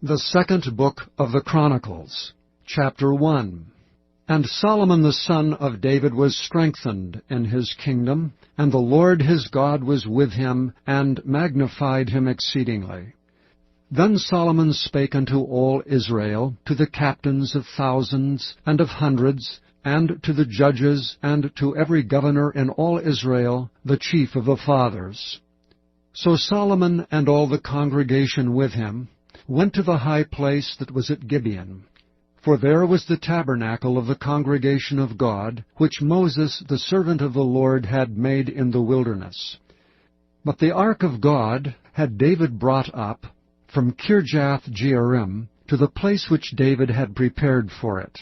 The second book of the Chronicles, chapter 1. And Solomon the son of David was strengthened in his kingdom, and the Lord his God was with him, and magnified him exceedingly. Then Solomon spake unto all Israel, to the captains of thousands and of hundreds, and to the judges, and to every governor in all Israel, the chief of the fathers. So Solomon and all the congregation with him went to the high place that was at Gibeon. For there was the tabernacle of the congregation of God, which Moses the servant of the Lord had made in the wilderness. But the ark of God had David brought up from Kirjath-jearim to the place which David had prepared for it,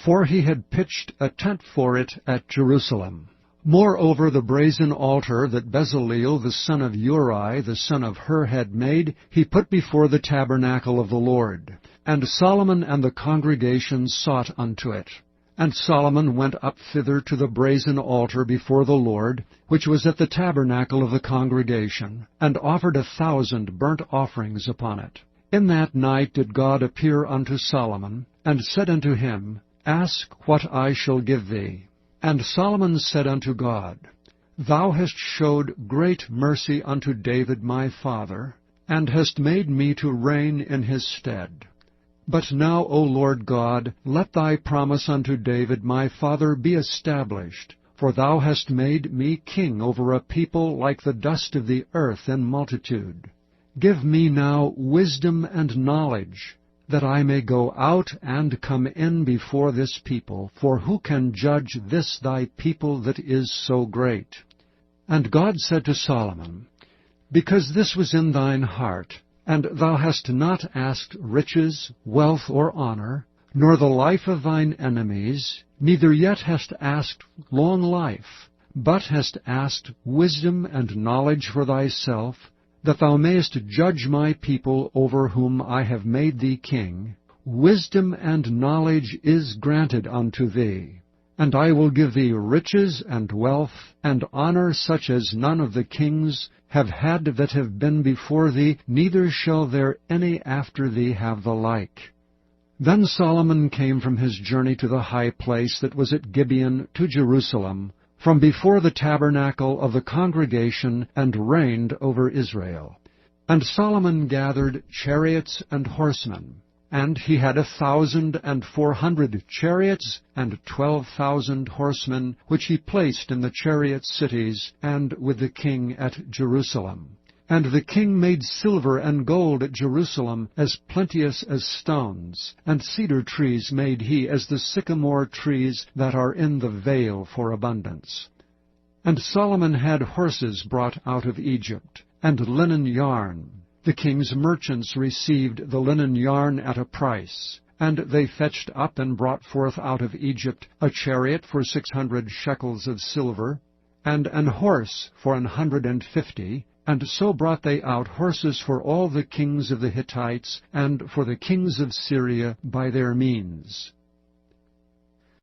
for he had pitched a tent for it at Jerusalem. Moreover, the brazen altar that Bezaleel the son of Uri the son of Hur had made, he put before the tabernacle of the Lord. And Solomon and the congregation sought unto it. And Solomon went up thither to the brazen altar before the Lord, which was at the tabernacle of the congregation, and offered 1,000 burnt offerings upon it. In that night did God appear unto Solomon, and said unto him, Ask what I shall give thee. And Solomon said unto God, Thou hast showed great mercy unto David my father, and hast made me to reign in his stead. But now, O Lord God, let thy promise unto David my father be established, for thou hast made me king over a people like the dust of the earth in multitude. Give me now wisdom and knowledge, that I may go out and come in before this people, for who can judge this thy people that is so great? And God said to Solomon, Because this was in thine heart, and thou hast not asked riches, wealth, or honor, nor the life of thine enemies, neither yet hast asked long life, but hast asked wisdom and knowledge for thyself, that thou mayest judge my people over whom I have made thee king, wisdom and knowledge is granted unto thee. And I will give thee riches and wealth, and honor such as none of the kings have had that have been before thee, neither shall there any after thee have the like. Then Solomon came from his journey to the high place that was at Gibeon to Jerusalem, from before the tabernacle of the congregation, and reigned over Israel. And Solomon gathered chariots and horsemen, and he had 1,400 chariots and 12,000 horsemen, which he placed in the chariot cities, and with the king at Jerusalem. And the king made silver and gold at Jerusalem as plenteous as stones, and cedar trees made he as the sycamore trees that are in the vale for abundance. And Solomon had horses brought out of Egypt, and linen yarn. The king's merchants received the linen yarn at a price, and they fetched up and brought forth out of Egypt a chariot for 600 shekels of silver, and an horse for 150, and so brought they out horses for all the kings of the Hittites, and for the kings of Syria by their means.